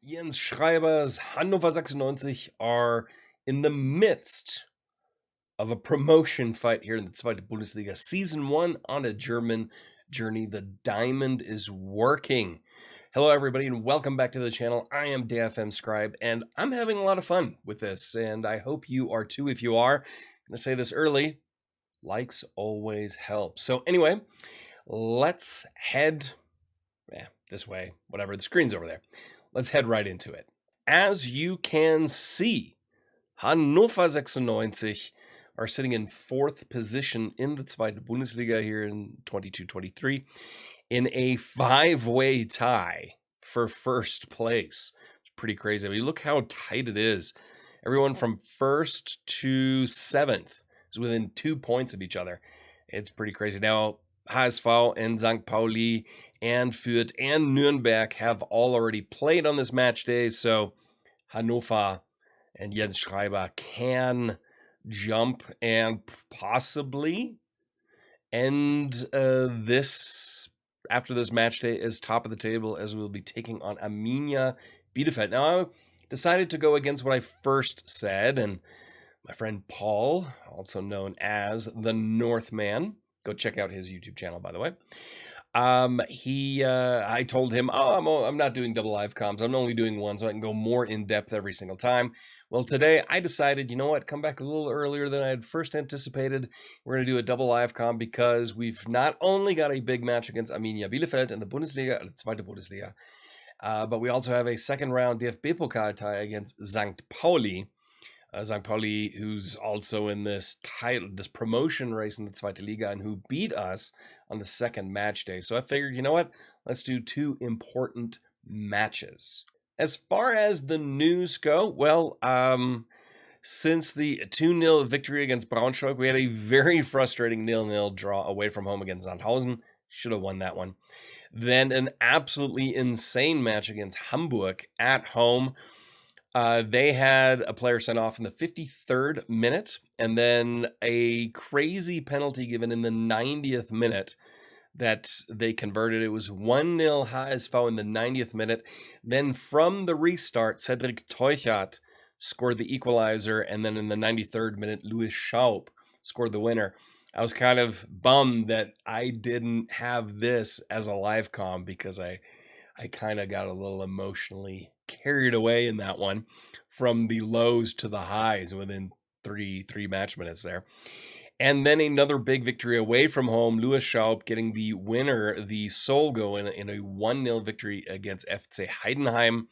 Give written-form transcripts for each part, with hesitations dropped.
Jens Schreiber's Hannover 96 are in the midst of a promotion fight here in the Zweite Bundesliga. Season 1 on a German journey. The diamond is working. Hello, everybody, and welcome back to the channel. I am FM Scribe, and I'm having a lot of fun with this, and I hope you are too. If you are, I'm going to say this early, likes always help. So anyway, let's head this way, whatever, the screen's over there. Let's head right into it. As you can see, Hannover 96 are sitting in 4th position in the Zweite Bundesliga here in 22-23 in a 5-way tie for first place. It's pretty crazy. I mean, look how tight it is. Everyone from 1st to 7th is within 2 points of each other. It's pretty crazy. Now, HSV and St. Pauli and Fürth and Nürnberg have all already played on this match day, so Hannover and Jens Schreiber can jump and possibly end this after this match day as top of the table, as we'll be taking on Arminia Bielefeld. Now, I decided to go against what I first said, and my friend Paul, also known as the Northman, go check out his YouTube channel, by the way. I told him, I'm not doing double live comms. I'm only doing one, so I can go more in depth every single time. Well, today I decided, you know what, come back a little earlier than I had first anticipated. We're going to do a double live comm because we've not only got a big match against Arminia Bielefeld in the Bundesliga, the Zweite Bundesliga, but we also have a second round DFB-Pokal tie against St. Pauli. St. Pauli, who's also in this promotion race in the Zweite Liga and who beat us on the second match day. So I figured, you know what? Let's do 2 important matches. As far as the news go, well, since the 2-0 victory against Braunschweig, we had a very frustrating 0-0 draw away from home against Sandhausen. Should have won that one. Then an absolutely insane match against Hamburg at home. They had a player sent off in the 53rd minute, and then a crazy penalty given in the 90th minute that they converted. It was 1-0 HSV in the 90th minute. Then from the restart, Cedric Teuchert scored the equalizer, and then in the 93rd minute, Louis Schaub scored the winner. I was kind of bummed that I didn't have this as a live comm because I kind of got a little emotionally carried away in that one, from the lows to the highs within three match minutes there. And then another big victory away from home, Louis Schaub getting the winner, the sole goal in a 1-0 victory against FC Heidenheim.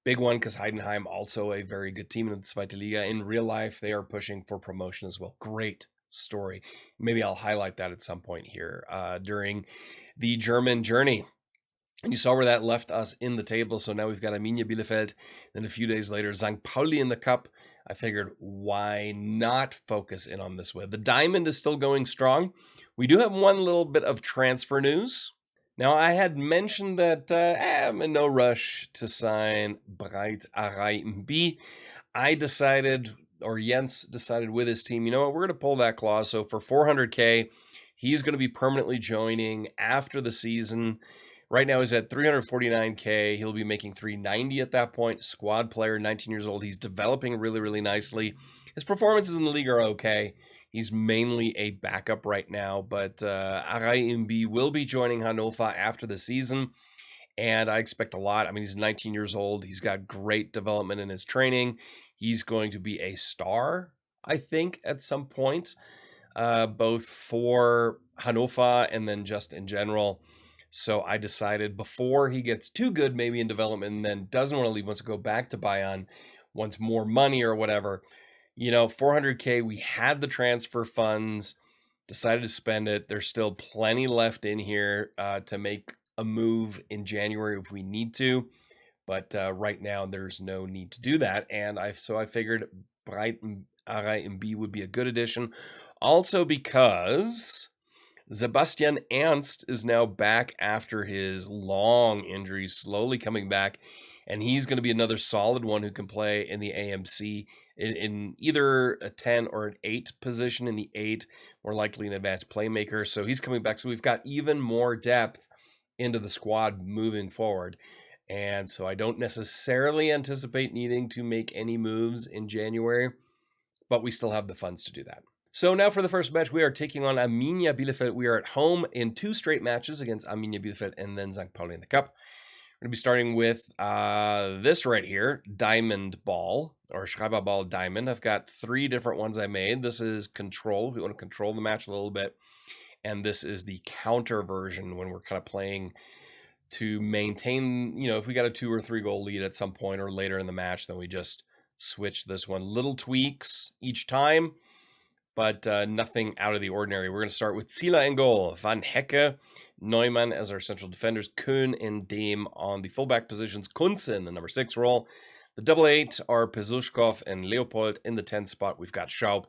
Big one because Heidenheim, also a very good team in the Zweite Liga. In real life, they are pushing for promotion as well. Great story. Maybe I'll highlight that at some point here during the German journey. And you saw where that left us in the table. So now we've got Arminia Bielefeld. Then a few days later, St. Pauli in the cup. I figured, why not focus in on this way? The diamond is still going strong. We do have one little bit of transfer news. Now, I had mentioned that I'm in no rush to sign Bright Arai Mb. I decided, or Jens decided with his team, you know what, we're going to pull that clause. So for $400K, he's going to be permanently joining after the season. Right now he's at $349K. He'll be making $390 at that point. Squad player, 19 years old. He's developing really, really nicely. His performances in the league are okay. He's mainly a backup right now, but Arai Mb will be joining Hannover after the season, and I expect a lot. I mean, he's 19 years old. He's got great development in his training. He's going to be a star, I think, at some point, both for Hannover and then just in general. So I decided before he gets too good, maybe in development, and then doesn't want to leave, wants to go back to Bayern, wants more money or whatever. You know, $400K, we had the transfer funds, decided to spend it. There's still plenty left in here to make a move in January if we need to. But right now, there's no need to do that. And so I figured Bright Arai Mb would be a good addition. Also because Sebastian Ernst is now back after his long injury, slowly coming back, and he's going to be another solid one who can play in the AMC in either a 10 or an 8 position. In the 8, more likely an advanced playmaker. So he's coming back. So we've got even more depth into the squad moving forward. And so I don't necessarily anticipate needing to make any moves in January, but we still have the funds to do that. So now for the first match, we are taking on Arminia Bielefeld. We are at home in 2 straight matches against Arminia Bielefeld and then St. Pauli in the Cup. We're going to be starting with this right here, Diamond Ball, or Scribe Ball Diamond. I've got 3 different ones I made. This is control. We want to control the match a little bit. And this is the counter version when we're kind of playing to maintain, if we got a 2 or 3 goal lead at some point or later in the match, then we just switch this one. Little tweaks each time, but nothing out of the ordinary. We're going to start with Zieler in goal, Van Hecke, Neumann as our central defenders, Köhn and Dame on the fullback positions, Kunze in the number 6 role. The double 8 are Pesushkov and Leopold. In the 10 spot, we've got Schaub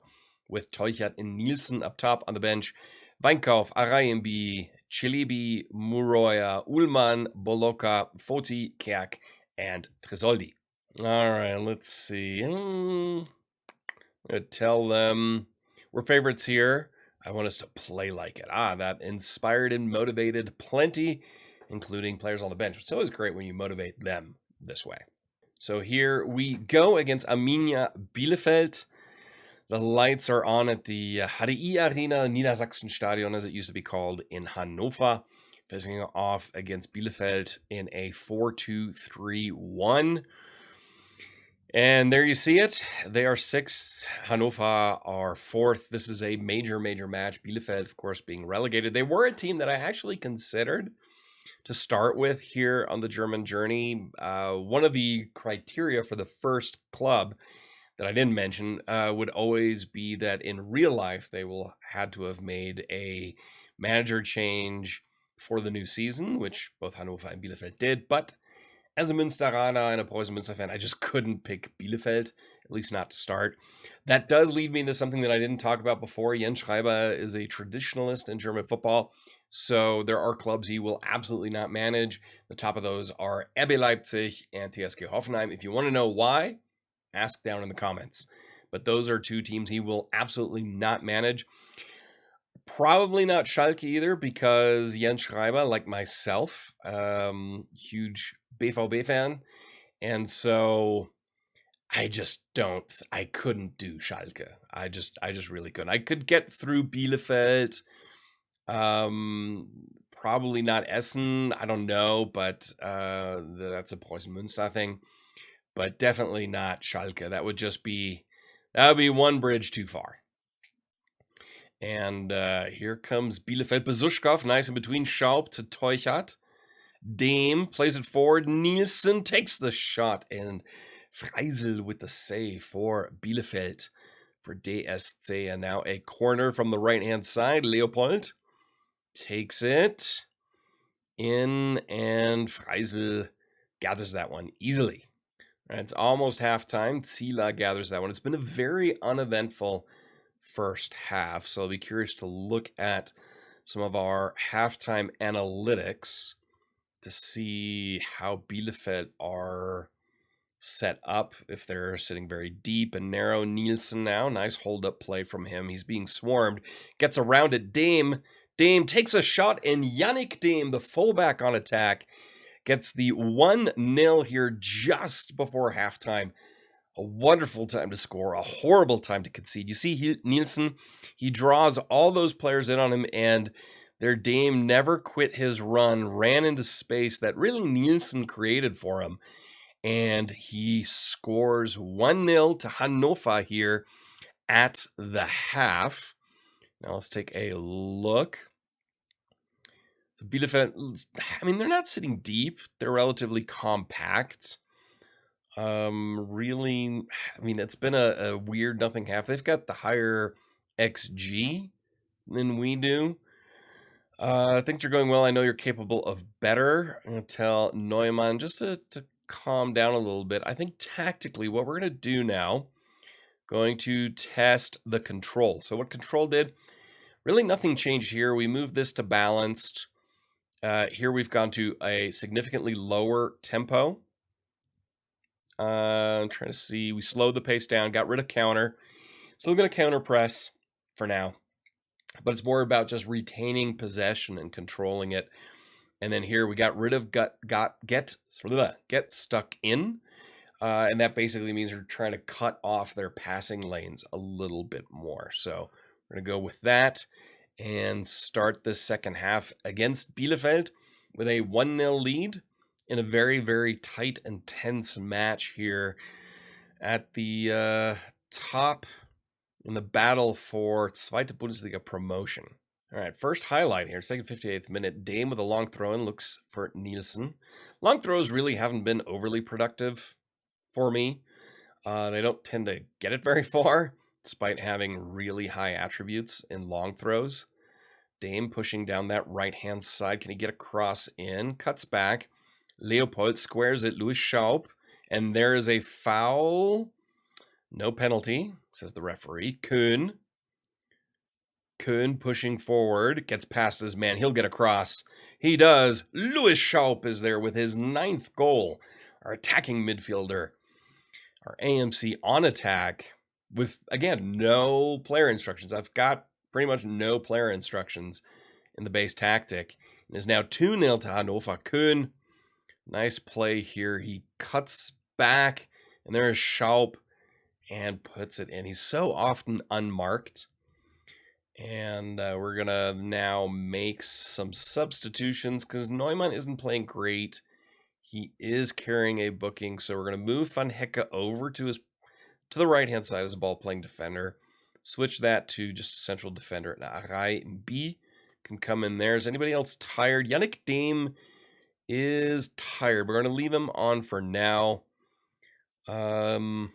with Teuchert and Nielsen up top on the bench. Weinkauf, Arayembi, Chilebi, Muroya, Ullmann, Boloka, Foti, Kerk, and Tresoldi. All right, let's see. I'm going to tell them we're favorites here. I want us to play like it. That inspired and motivated plenty, including players on the bench. It's always great when you motivate them this way. So here we go against Arminia Bielefeld. The lights are on at the HDI Arena, Niedersachsen Stadion, as it used to be called, in Hannover. Facing off against Bielefeld in a 4-2-3-1. And there you see it. They are 6th. Hannover are 4th. This is a major, major match. Bielefeld, of course, being relegated. They were a team that I actually considered to start with here on the German journey. One of the criteria for the first club that I didn't mention would always be that in real life they will had to have made a manager change for the new season, which both Hannover and Bielefeld did. But as a Münsteraner and a Preußen Münster fan, I just couldn't pick Bielefeld, at least not to start. That does lead me to something that I didn't talk about before. Jens Schreiber is a traditionalist in German football, so there are clubs he will absolutely not manage. The top of those are RB Leipzig and TSG Hoffenheim. If you want to know why, ask down in the comments. But those are 2 teams he will absolutely not manage. Probably not Schalke either, because Jens Schreiber, like myself, huge BVB fan. And so I couldn't do Schalke. I just really couldn't. I could get through Bielefeld. Probably not Essen. I don't know, but that's a Preußen Münster thing. But definitely not Schalke. That would be one bridge too far. And here comes Bielefeld. Besuschkow, nice in between Schaub to Teuchert. Dame plays it forward. Nielsen takes the shot. And Freisel with the save for Bielefeld for DSC. And now a corner from the right-hand side. Leopold takes it in, and Freisel gathers that one easily. It's almost halftime. Zieler gathers that one. It's been a very uneventful first half, so I'll be curious to look at some of our halftime analytics to see how Bielefeld are set up, if they're sitting very deep and narrow. Nielsen now, nice hold-up play from him. He's being swarmed, gets around it. Dame takes a shot, and Yannick Dame, the fullback on attack, gets the 1-0 here just before halftime. A wonderful time to score, a horrible time to concede. You see Nielsen, he draws all those players in on him, and their Dame never quit his run, ran into space that really Nielsen created for him, and he scores 1-0 to Hannover here at the half. Now let's take a look. Bielefeld, they're not sitting deep. They're relatively compact. Really, it's been a weird nothing half. They've got the higher XG than we do. I think you're going well. I know you're capable of better. I'm going to tell Neumann just to calm down a little bit. I think tactically what we're going to do now, going to test the control. So what control did, really nothing changed here. We moved this to balanced. Here we've gone to a significantly lower tempo. I'm trying to see. We slowed the pace down, got rid of counter. Still going to counter press for now. But it's more about just retaining possession and controlling it. And then here we got rid of get stuck in. And that basically means we're trying to cut off their passing lanes a little bit more. So we're going to go with that and start the second half against Bielefeld with a 1-0 lead in a very, very tight and tense match here at the top in the battle for Zweite Bundesliga promotion. All right, first highlight here, second 58th minute. Dame with a long throw in looks for Nielsen. Long throws really haven't been overly productive for me. They don't tend to get it very far, despite having really high attributes in long throws. Dame pushing down that right-hand side. Can he get a cross in? Cuts back. Leopold squares it. Louis Schaub. And there is a foul. No penalty, says the referee. Köhn pushing forward. Gets past his man. He'll get across. He does. Louis Schaub is there with his 9th goal. Our attacking midfielder. Our AMC on attack with, again, no player instructions. I've got pretty much no player instructions in the base tactic. It is now 2-0 to Hannover. Köhn, nice play here. He cuts back, and there is Schaub, and puts it in. He's so often unmarked. And we're going to now make some substitutions because Neumann isn't playing great. He is carrying a booking, so we're going to move Van Hecke over to the right-hand side as a ball-playing defender. Switch that to just a central defender. Now, Arai B can come in there. Is anybody else tired? Yannick Dame is tired. We're going to leave him on for now. Bezushkov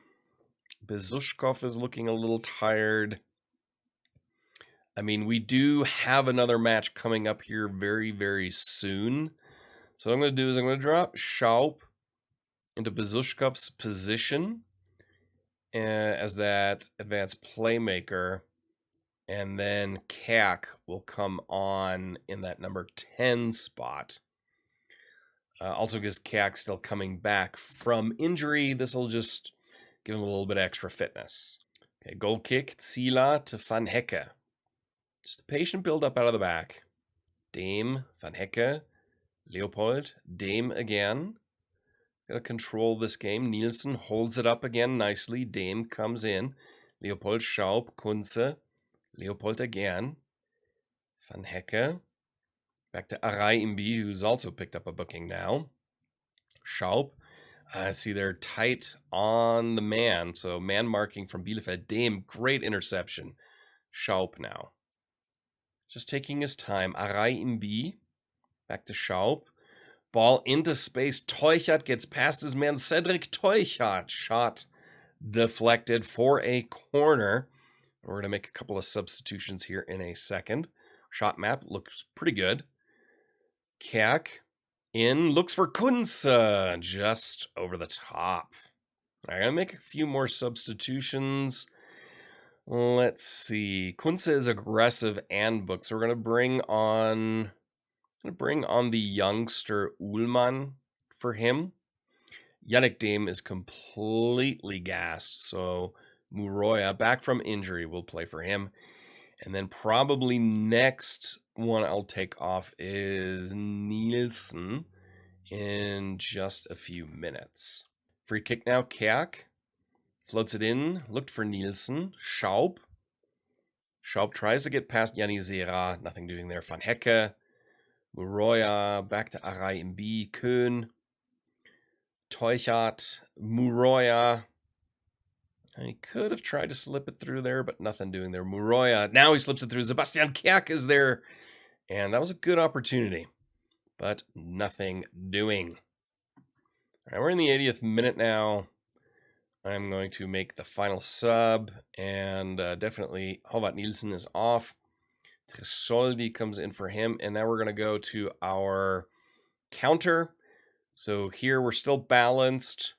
is looking a little tired. I mean, we do have another match coming up here very, very soon. So what I'm going to do is I'm going to drop Schaub into Bezushkov's position as that advanced playmaker. And then Kak will come on in that number 10 spot. Also because Kak's still coming back from injury, this will just give him a little bit of extra fitness. Okay, goal kick, Zila to Van Hecke. Just a patient build-up out of the back. Dame, Van Hecke, Leopold, Dame again. Got to control this game. Nielsen holds it up again nicely. Dame comes in. Leopold, Schaub, Kunze. Leopold again. Van Hecke. Back to Arai Imbi, who's also picked up a booking now. Schaub. I see they're tight on the man. So man marking from Bielefeld. Dame, great interception. Schaub now. Just taking his time. Arai Imbi. Back to Schaub. Ball into space. Teuchert gets past his man. Cedric Teuchert. Shot deflected for a corner. We're going to make a couple of substitutions here in a second. Shot map looks pretty good. Kak in. Looks for Kunze. Just over the top. I'm going to make a few more substitutions. Let's see. Kunze is aggressive and booked. So we're going to bring on the youngster Ullmann for him. Yannick Dame is completely gassed. So Muroya, back from injury, will play for him. And then probably next one I'll take off is Nielsen in just a few minutes. Free kick now, Kak. Floats it in, looked for Nielsen. Schaub. Schaub tries to get past Yanni Zera. Nothing doing there. Van Hecke. Muroya. Back to Arai Imbi. Köhn. Teuchert. Muroya. He could have tried to slip it through there, but nothing doing there. Muroya. Now he slips it through. Sebastian Kak is there. And that was a good opportunity, but nothing doing. All right, we're in the 80th minute now. I'm going to make the final sub, and definitely Hovat Nielsen is off. Tresoldi comes in for him, and now we're going to go to our counter. So here we're still balanced.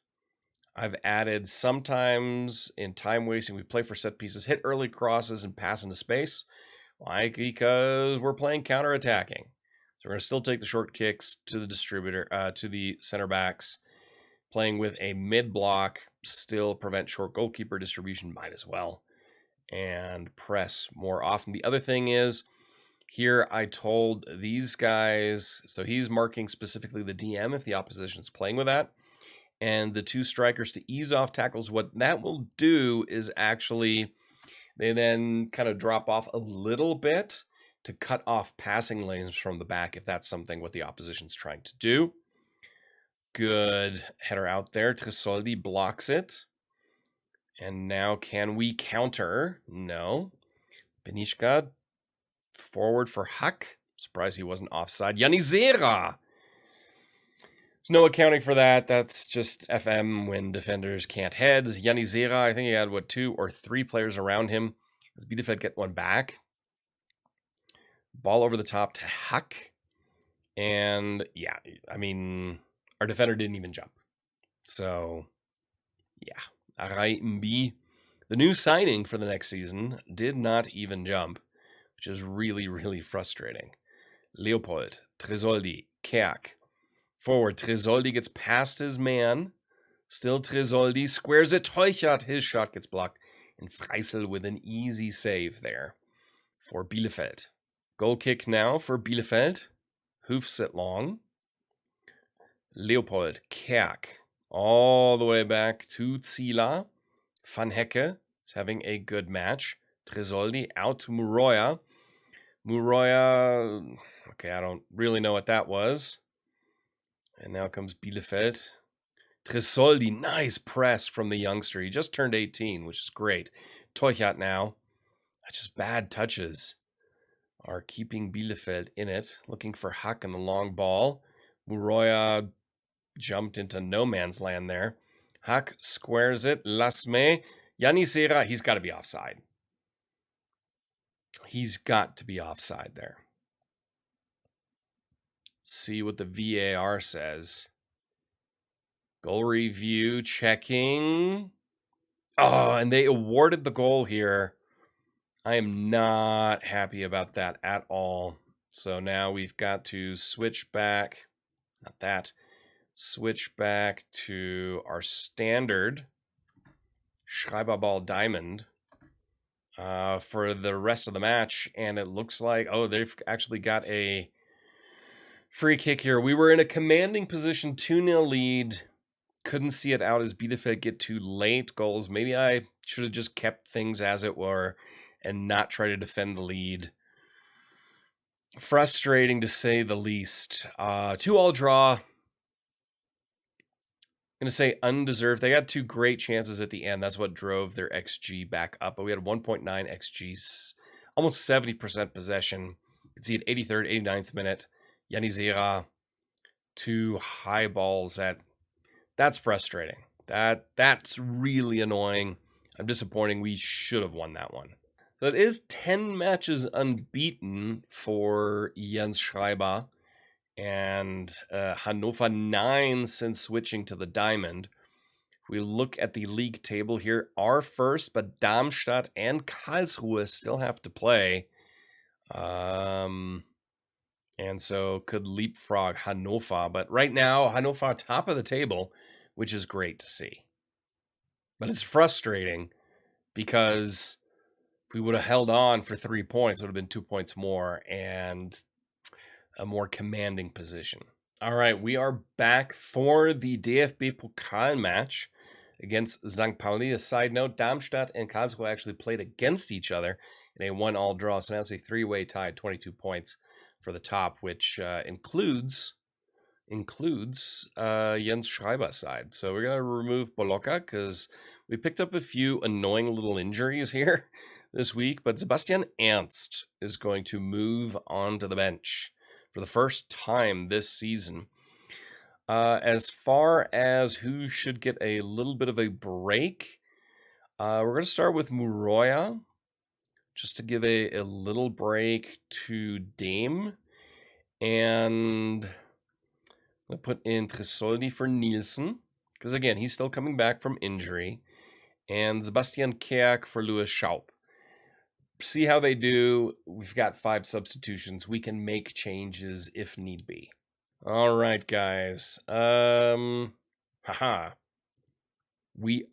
I've added sometimes in time wasting, we play for set pieces, hit early crosses, and pass into space. Why? Because we're playing counterattacking. So we're going to still take the short kicks to the distributor, to the center backs. Playing with a mid-block, still prevent short goalkeeper distribution, might as well. And press more often. The other thing is, Here I told these guys, so he's marking specifically the DM if the opposition's playing with that, and the 2 strikers to ease off tackles. What that will do is actually they then kind of drop off a little bit to cut off passing lanes from the back if that's something what the opposition's trying to do. Good header out there. Tresoldi blocks it. And now can we counter? No. Benishka forward for Huck. Surprised he wasn't offside. Yanizera. There's no accounting for that. That's just FM when defenders can't head. Yanizera, I think he had, 2 or 3 players around him. Does Bielefeld get one back? Ball over the top to Huck. And, yeah, I mean, our defender didn't even jump. So, yeah. Arai Mbi, the new signing for the next season, did not even jump, which is really, really frustrating. Leopold, Tresoldi, Kerk. Forward, Tresoldi gets past his man. Still Tresoldi, squares it. Teuchert, his shot gets blocked. And Freisel with an easy save there for Bielefeld. Goal kick now for Bielefeld. Hoofs it long. Leopold, Kerk. All the way back to Zila. Van Hecke is having a good match. Tresoldi out to Muroya. Muroya, okay, I don't really know what that was. And now comes Bielefeld. Tresoldi, nice press from the youngster. He just turned 18, which is great. Teuchert now. Just bad touches are keeping Bielefeld in it. Looking for Huck and the long ball. Muroya jumped into no man's land there. Huck squares it. Lasme. Yanizera, he's got to be offside. He's got to be offside there. See what the VAR says. Goal review, checking. Oh, and they awarded the goal here. I am not happy about that at all. So now we've got to switch back. Not that. Switch back to our standard Scribe ball diamond for the rest of the match. And it looks like, oh, they've actually got a free kick here. We were in a commanding position, 2-0 lead. Couldn't see it out as Bielefeld get two late goals. Maybe I should have just kept things as it were and not try to defend the lead. Frustrating to say the least. 2-2 draw. I'm going to say undeserved. They got two great chances at the end. That's what drove their XG back up. But we had 1.9 XGs, almost 70% possession. You can see at 83rd, 89th minute, Yanizera, two high balls. That's frustrating. That's really annoying. I'm disappointed. We should have won that one. So it is 10 matches unbeaten for Jens Schreiber. And Hannover 9 since switching to the diamond. If we look at the league table here, are first, but Darmstadt and Karlsruhe still have to play. And so could leapfrog Hannover. But right now, Hannover top of the table, which is great to see. But it's frustrating because if we would have held on for 3 points, it would have been 2 points more and a more commanding position. All right, we are back for the DFB Pokal match against St. Pauli. A side note, Darmstadt and Karlsruhe actually played against each other in a 1-1 draw. So now it's a three-way tie, 22 points for the top, which includes Jens Schreiber's side. So we're going to remove Boloka because we picked up a few annoying little injuries here this week. But Sebastian Ernst is going to move on to the bench for the first time this season. As far as who should get a little bit of a break, we're going to start with Muroya, just to give a little break to Dame. And I'm going to put in Tresoldi for Nielsen, because again, he's still coming back from injury. And Sebastian Kerk for Louis Schaub. See how they do. We've got 5 substitutions. We can make changes if need be. All right, guys. We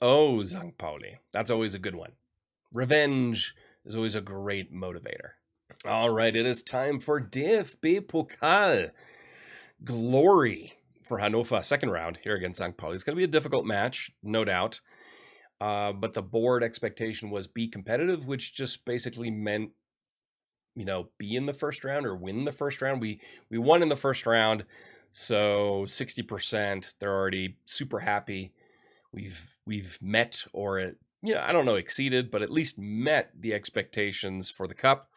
owe St. Pauli. That's always a good one. Revenge is always a great motivator. All right, it is time for DFB Pokal. Glory for Hannover, second round here against St. Pauli. It's going to be a difficult match, no doubt. But the board expectation was be competitive, which just basically meant, be in the first round or win the first round. We won in the first round, so 60%. They're already super happy. We've met or I don't know, exceeded, but at least met the expectations for the cup.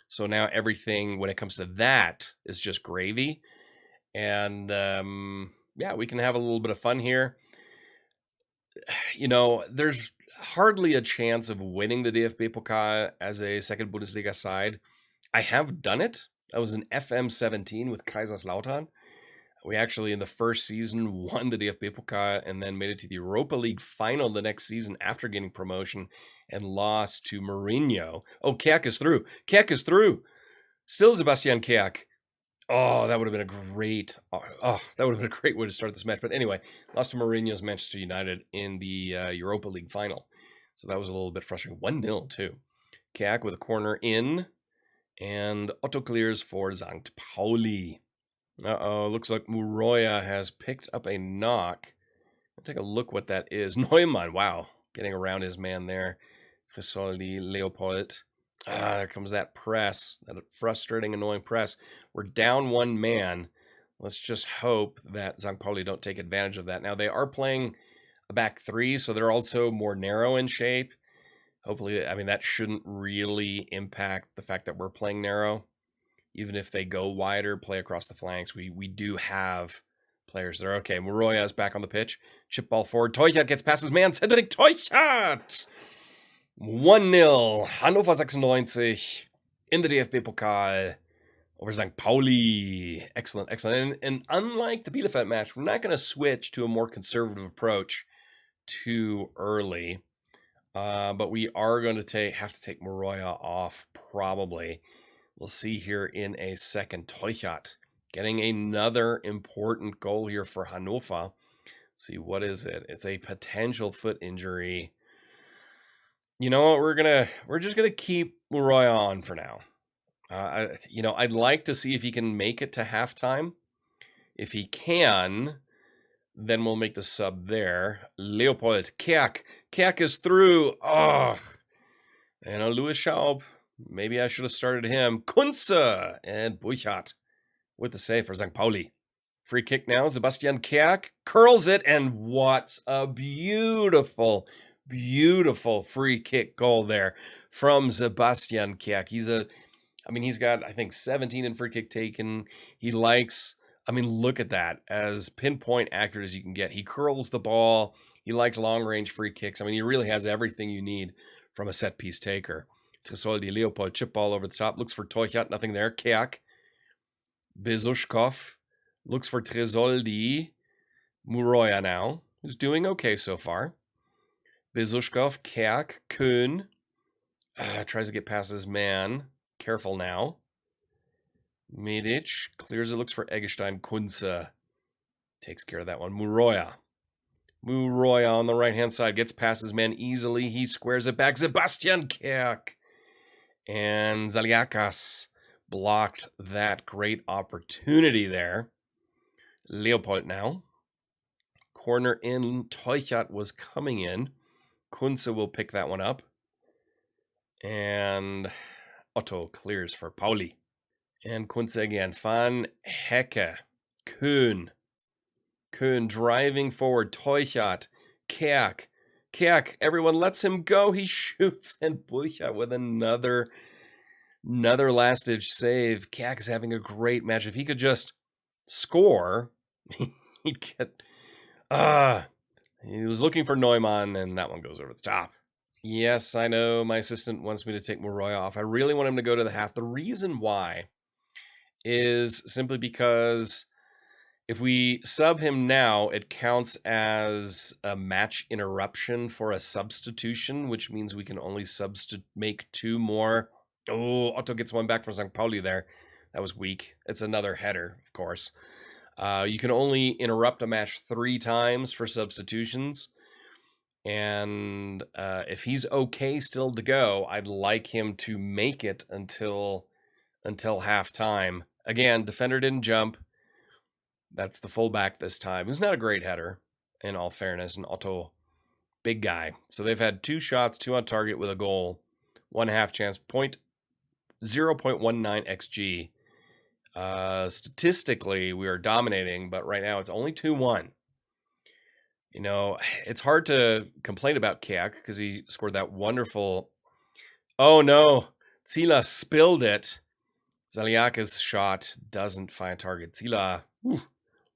So now everything when it comes to that is just gravy. And we can have a little bit of fun here. There's hardly a chance of winning the DFB Pokal as a second Bundesliga side. I have done it. I was in FM23 with Kaiserslautern. We actually, in the first season, won the DFB Pokal and then made it to the Europa League final the next season after getting promotion and lost to Mourinho. Oh, Kerk is through. Kerk is through. Still Sebastian Kerk. Oh, that would have been a great. That would have been a great way to start this match. But anyway, lost to Mourinho's Manchester United in the Europa League final. So that was a little bit frustrating. 1-0 too. Kerk with a corner in. And Otto clears for St. Pauli. Looks like Muroya has picked up a knock. I'll take a look what that is. Neumann, wow. Getting around his man there. Risoldi, Leopold. There comes that press. That frustrating, annoying press. We're down one man. Let's just hope that St. Pauli don't take advantage of that. Now, they are playing a back three, so they're also more narrow in shape. Hopefully, that shouldn't really impact the fact that we're playing narrow. Even if they go wider, play across the flanks, we do have players there. Okay, Muroya is back on the pitch. Chip ball forward. Teuchert gets past his man. Cedric Teuchert! 1-0. Hannover 96 in the DFB Pokal over St. Pauli. Excellent, excellent. And unlike the Bielefeld match, we're not going to switch to a more conservative approach too early. But we are going to have to take Muroya off probably. We'll see here in a second. Teuchert getting another important goal here for Hannover. Let's see, what is it? It's a potential foot injury. You know what? We're just gonna keep Muroya on for now. I'd like to see if he can make it to halftime. If he can, then we'll make the sub there. Leopold, Kerk is through. Louis Schaub. Maybe I should have started him. Kunze and Burchardt with the save for St. Pauli. Free kick now. Sebastian Kerk curls it, and what's a beautiful free kick goal there from Sebastian Kerk. He's got, I think, 17 in free kick taken. He likes, look at that, as pinpoint accurate as you can get. He curls the ball. He likes long range free kicks. He really has everything you need from a set piece taker. Tresoldi, Leopold, chip ball over the top, looks for Teuchert, nothing there. Kerk, Bezushkov, looks for Tresoldi. Muroya now, who's doing okay so far. Bezushkov, Kerk, Köhn, tries to get past his man. Careful now. Medic clears it, looks for Eggestein. Kunze takes care of that one. Muroya on the right-hand side gets past his man easily. He squares it back. Sebastian Kerk. And Zaliakas blocked that great opportunity there. Leopold now. Corner in. Teuchert was coming in. Kunze will pick that one up. And Otto clears for Pauli. And Kunze again. Van Hecke. Köhn driving forward. Teuchert. Kerk, everyone lets him go. He shoots, and Burchardt with another last-ditch save. Kerk is having a great match. If he could just score, he'd get... he was looking for Neumann, and that one goes over the top. Yes, I know my assistant wants me to take Muroya off. I really want him to go to the half. The reason why is simply because if we sub him now, it counts as a match interruption for a substitution, which means we can only make two more. Oh, Otto gets one back from St. Pauli there. That was weak. It's another header, of course. You can only interrupt a match 3 times for substitutions. And if he's okay still to go, I'd like him to make it until until halftime. Again, defender didn't jump. That's the fullback this time, who's not a great header, in all fairness, and Otto, big guy. So they've had 2 shots, 2 on target with a goal, 1 half chance, 0.19 XG. Statistically, we are dominating, but right now it's only 2-1. You know, it's hard to complain about Keak because he scored that wonderful... Oh no, Zila spilled it. Zaliaka's shot doesn't find target. Zila,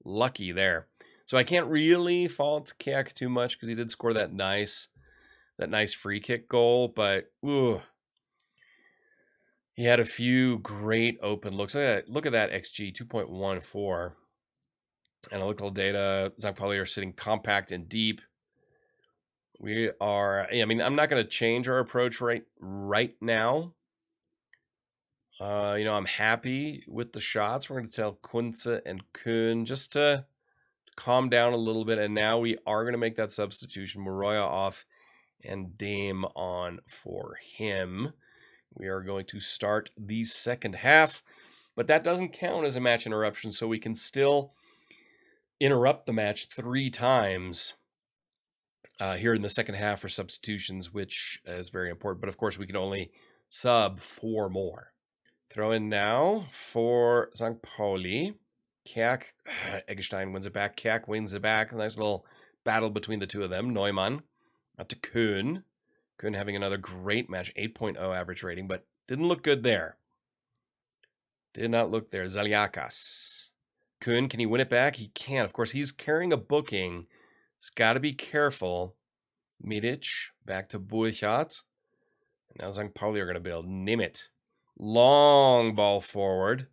lucky there. So I can't really fault Keak too much because he did score that nice free kick goal, but he had a few great open looks. Look at that XG, 2.14. Analytical data, St. Pauli are sitting compact and deep. We are, I mean, I'm not going to change our approach right now. You know, I'm happy with the shots. We're going to tell Kunze and Kuhn just to calm down a little bit. And now we are going to make that substitution. Moroya off and Dame on for him. We are going to start the second half. But that doesn't count as a match interruption, so we can still interrupt the match 3 times here in the second half for substitutions, which is very important. But of course, we can only sub 4 more. Throw in now for St. Pauli. Keak, Eggestein wins it back. Keak wins it back. A nice little battle between the two of them. Neumann up to Kuhn. Kuhn having another great match, 8.0 average rating, but didn't look good there. Did not look there. Zaliakas. Kuhn, can he win it back? He can. Of course, he's carrying a booking. He's got to be careful. Midic, back to Burchardt. Now St. Pauli are going to build. Nimit. Long ball forward.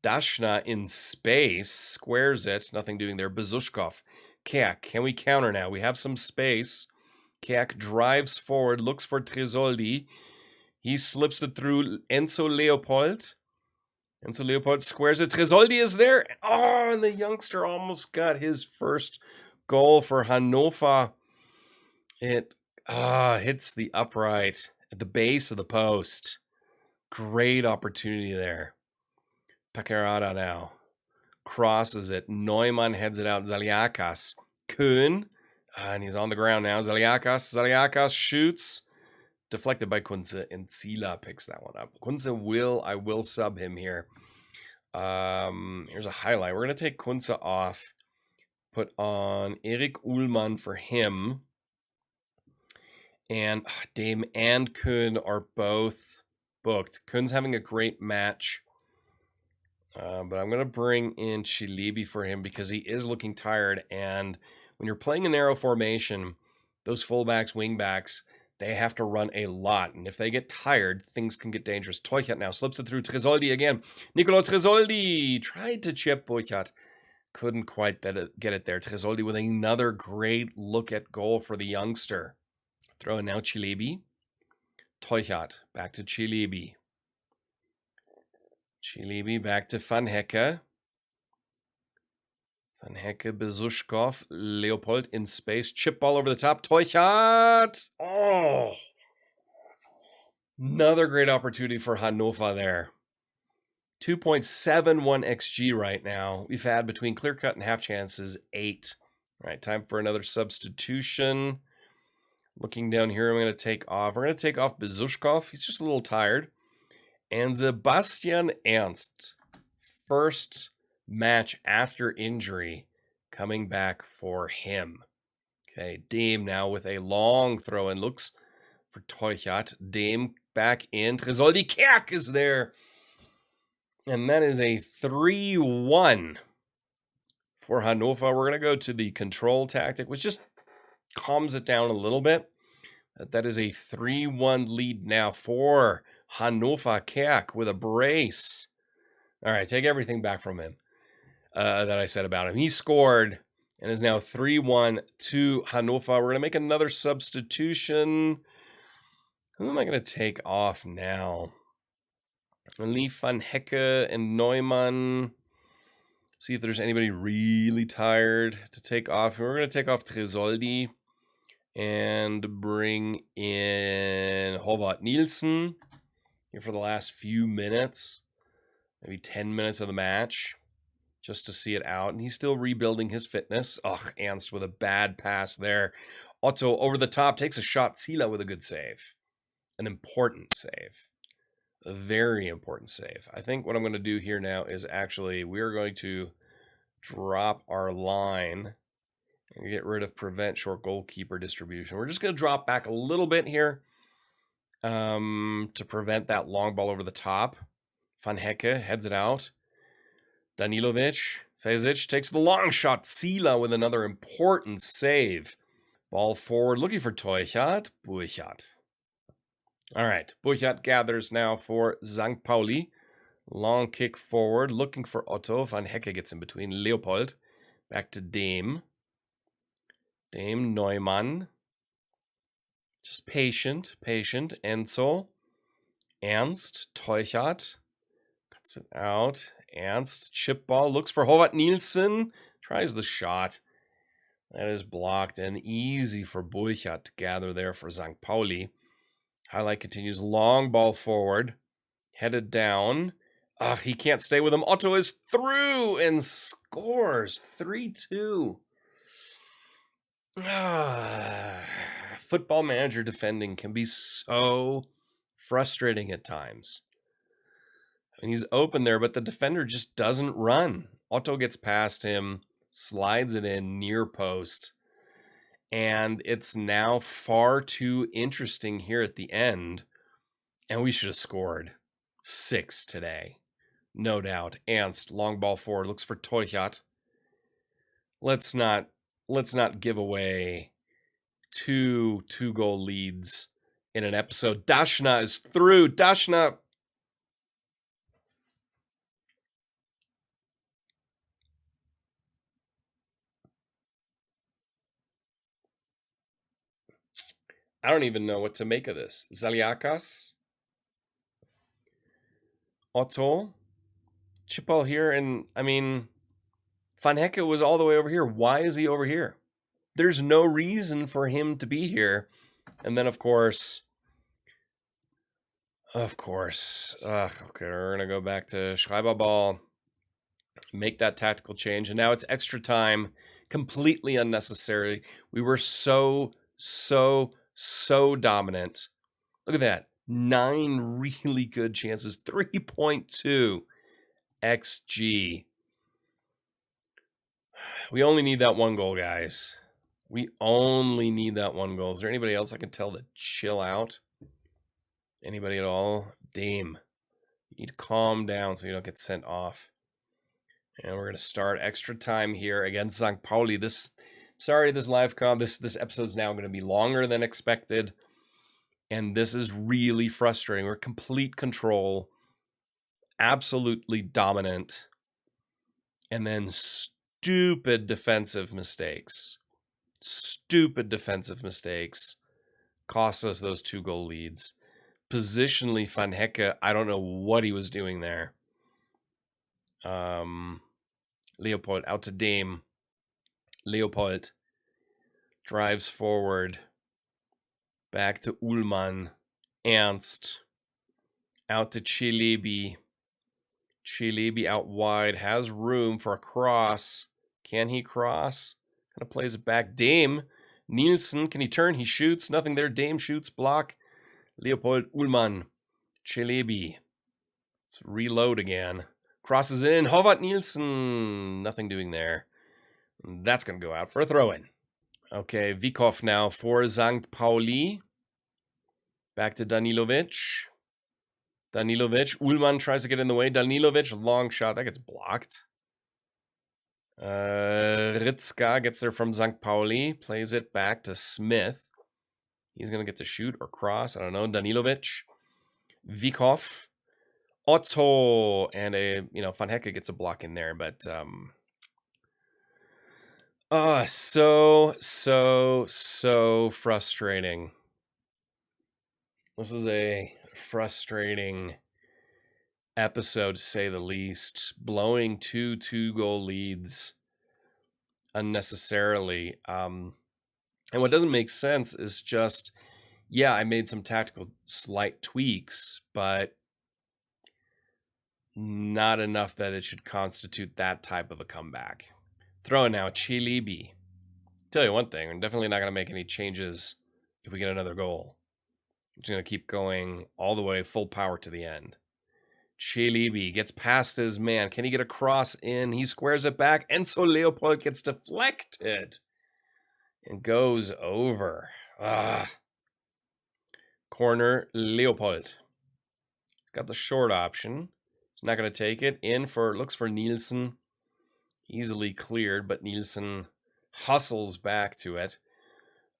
Dashna in space. Squares it. Nothing doing there. Bezushkov. Keak, can we counter now? We have some space. Keak drives forward. Looks for Tresoldi. He slips it through Enzo Leopold. Enzo Leopold squares it. Tresoldi is there. Oh, and the youngster almost got his first goal for Hannover. It hits the upright at the base of the post. Great opportunity there. Pacarada now crosses it. Neumann heads it out. Zaliakas. Kuhn. And he's on the ground now. Zaliakas shoots. Deflected by Kunze, and Zila picks that one up. Kunze I will sub him here. Here's a highlight. We're going to take Kunze off. Put on Erik Ullmann for him. And Dame and Kuhn are both booked. Kuhn's having a great match. But I'm going to bring in Chilebi for him because he is looking tired. And when you're playing a narrow formation, those fullbacks, wingbacks, they have to run a lot. And if they get tired, things can get dangerous. Teuchert now slips it through. Tresoldi again. Nicolo Tresoldi tried to chip Burchardt. Couldn't quite get it there. Tresoldi with another great look at goal for the youngster. Throw in now Chilebi. Teuchert back to Chilebi. Chilebi back to Van Hecke. Van Hecke, Bezushkov, Leopold in space. Chip ball over the top. Teuchert! Oh! Another great opportunity for Hannover there. 2.71 XG right now. We've had between clear cut and half chances 8. All right, time for another substitution. Looking down here, I'm going to take off. We're going to take off Bezushkov. He's just a little tired. And Sebastian Ernst. First match after injury coming back for him. Okay, Dame now with a long throw and looks for Teuchert. Dame back in. Tresoldi Keak is there. And that is a 3-1 for Hannover. We're going to go to the control tactic, which just calms it down a little bit. That is a 3-1 lead now for Hannover. Keak with a brace. All right, take everything back from him that I said about him. He scored and is now 3-1 to Hannover. We're going to make another substitution. Who am I going to take off now? Leave Van Hecke and Neumann. See if there's anybody really tired to take off. We're going to take off Tresoldi and bring in Håvard Nielsen here for the last few minutes. maybe 10 minutes of the match just to see it out. And he's still rebuilding his fitness. Ugh, Ernst with a bad pass there. Otto over the top, takes a shot. Sila with a good save. An important save. A very important save. I think what I'm going to do here now is actually we're going to drop our line and get rid of prevent short goalkeeper distribution. We're just going to drop back a little bit here to prevent that long ball over the top. Van Hecke heads it out. Danilovic, Fezic takes the long shot. Sila with another important save. Ball forward, looking for Teuchert. Burchardt. All right, Burchardt gathers now for St. Pauli. Long kick forward, looking for Otto. Van Hecke gets in between. Leopold, back to Dame. Dame, Neumann. Just patient. Enzo. Ernst, Teuchert. Cuts it out. Ernst, chip ball, looks for Howard Nielsen. Tries the shot. That is blocked and easy for Burchardt to gather there for St. Pauli. Highlight continues. Long ball forward. Headed down. Ugh, he can't stay with him. Otto is through and scores 3-2. Football Manager defending can be so frustrating at times. And he's open there, but the defender just doesn't run. Otto gets past him, slides it in near post, and it's now far too interesting here at the end. And we should have scored 6 today. No doubt. Ernst, long ball forward, looks for Teuchert. Let's not give away two goal leads in an episode. Dashna is through. Dashna. I don't even know what to make of this. Zaliakas. Otto. Chipal here, and I mean, Van Hecke was all the way over here. Why is he over here? There's no reason for him to be here. And then, of course, okay, we're going to go back to Scribe ball, make that tactical change, and now it's extra time, completely unnecessary. We were so dominant. Look at that. 9 really good chances, 3.2 XG. We only need that 1 goal, guys. We only need that 1 goal. Is there anybody else I can tell to chill out? Anybody at all? Dame. You need to calm down so you don't get sent off. And we're going to start extra time here against St. Pauli. This live com. This episode's now going to be longer than expected. And this is really frustrating. We're complete control. Absolutely dominant. And then stupid defensive mistakes. Cost us those 2 goal leads. Positionally, Van Hecke, I don't know what he was doing there. Leopold out to Dame. Leopold drives forward. Back to Ullmann. Ernst. Out to Chilebi. Chilebi out wide. Has room for a cross. Can he cross? Kind of plays it back. Dame. Nielsen. Can he turn? He shoots. Nothing there. Dame shoots. Block. Leopold Ullmann. Chilebi. Let's reload again. Crosses it in. Howard Nielsen. Nothing doing there. That's going to go out for a throw-in. Okay, Vikov now for St. Pauli. Back to Danilovic. Ullmann tries to get in the way. Danilovic, long shot. That gets blocked. Ritzka gets there from St. Pauli. Plays it back to Smith. He's going to get to shoot or cross. I don't know. Danilovic. Vikov. Otto. And Van Hecke gets a block in there. But so frustrating. This is a frustrating episode, to say the least. Blowing 2 2-goal leads unnecessarily. And what doesn't make sense is just, I made some tactical slight tweaks, but not enough that it should constitute that type of a comeback. Throw now, Chilebi. Tell you one thing, I'm definitely not going to make any changes if we get another goal. I'm just going to keep going all the way, full power to the end. Chilebi gets past his man. Can he get a cross in? He squares it back. Enzo Leopold gets deflected and goes over. Corner, Leopold. He's got the short option. He's not going to take it. In for, looks for Nielsen. Easily cleared, but Nielsen hustles back to it.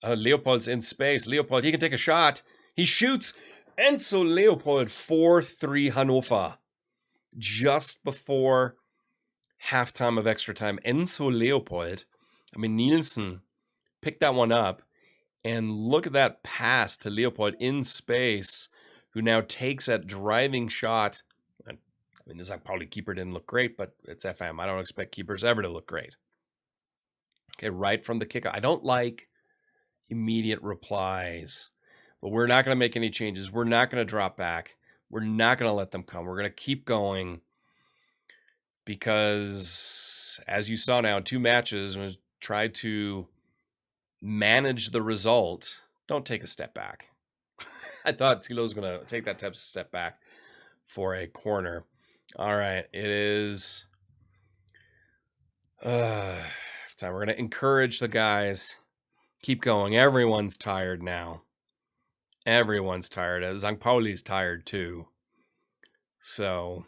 Leopold's in space. Leopold, he can take a shot. He shoots. Enzo Leopold, 4-3 Hannover. Just before halftime of extra time. Enzo Leopold, Nielsen picked that one up. And look at that pass to Leopold in space, who now takes that driving shot. The St. Pauli keeper didn't look great, but it's FM. I don't expect keepers ever to look great. Okay, right from the kickoff. I don't like immediate replies, but we're not going to make any changes. We're not going to drop back. We're not going to let them come. We're going to keep going because, as you saw now, 2 matches, we tried to manage the result. Don't take a step back. I thought Silo was going to take that type of step back for a corner. All right, it is time. We're going to encourage the guys. Keep going. Everyone's tired now. Everyone's tired. St. Pauli's tired too. So,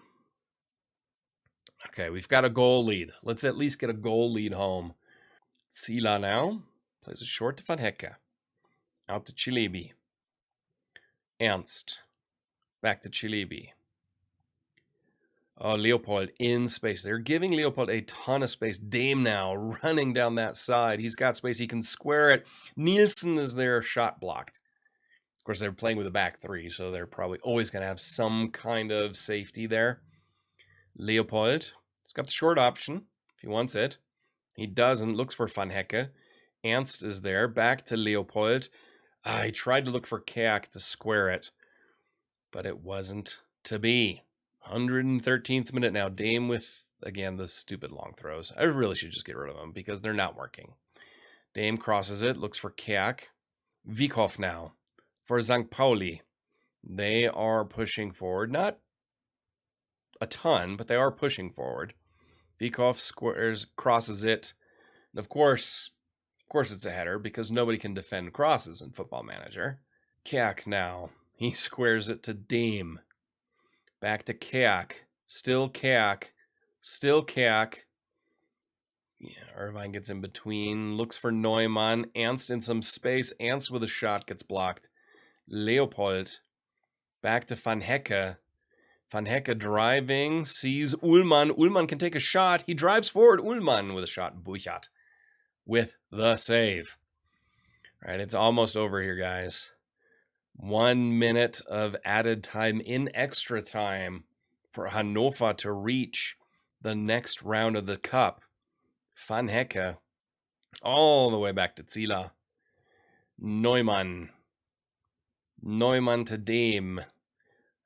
okay, we've got a goal lead. Let's at least get a goal lead home. Sila now plays it short to Van Hecke. Out to Chilebi. Ernst. Back to Chilebi. Oh, Leopold in space. They're giving Leopold a ton of space. Dame now running down that side. He's got space. He can square it. Nielsen is there, shot blocked. Of course, they're playing with a back 3, so they're probably always going to have some kind of safety there. Leopold. He's got the short option if he wants it. He doesn't. Looks for Van Hecke. Ernst is there. Back to Leopold. He tried to look for Keak to square it, but it wasn't to be. 113th minute now. Dame with, again, the stupid long throws. I really should just get rid of them because they're not working. Dame crosses it. Looks for Keak. Vikhoff now for St. Pauli. They are pushing forward. Not a ton, but they are pushing forward. Vikhoff crosses it. And of course it's a header because nobody can defend crosses in Football Manager. Keak now. He squares it to Dame. Back to Keak. Still Keak. Still Keak. Yeah, Irvine gets in between. Looks for Neumann. Ernst in some space. Ernst with a shot gets blocked. Leopold. Back to Van Hecke. Van Hecke driving. Sees Ullmann. Ullmann can take a shot. He drives forward. Ullmann with a shot. Buchat with the save. All right, it's almost over here, guys. 1 minute of added time in extra time for Hannover to reach the next round of the cup. Van Hecke all the way back to Zila. Neumann. Neumann to Dame.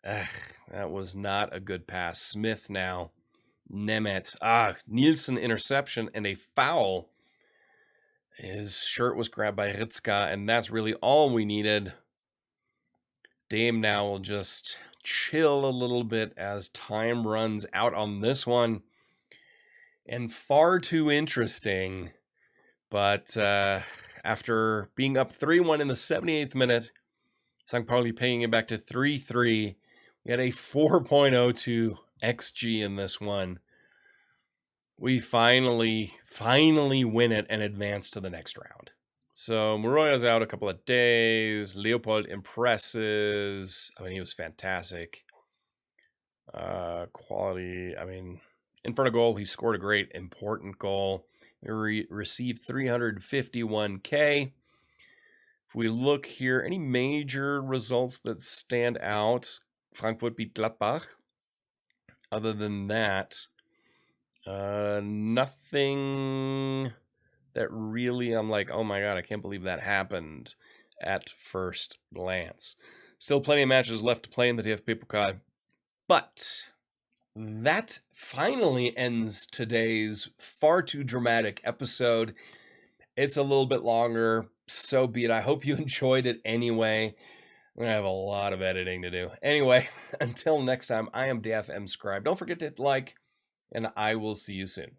That was not a good pass. Smith now. Nemeth. Nielsen interception and a foul. His shirt was grabbed by Ritzka, and that's really all we needed. Dame now will just chill a little bit as time runs out on this one. And far too interesting. But after being up 3-1 in the 78th minute, St. Pauli paying it back to 3-3. We had a 4.02 XG in this one. We finally win it and advance to the next round. So Moroya's out a couple of days. Leopold impresses. He was fantastic. Quality. In front of goal, he scored a great, important goal. We received 351K. If we look here, any major results that stand out? Frankfurt beat Gladbach. Other than that, nothing that really I'm like, oh my God, I can't believe that happened at first glance. Still plenty of matches left to play in the DFB Pokal, but that finally ends today's far too dramatic episode. It's a little bit longer, so be it. I hope you enjoyed it anyway. I'm gonna have a lot of editing to do. Anyway, until next time, I am the FM Scribe. Don't forget to hit like, and I will see you soon.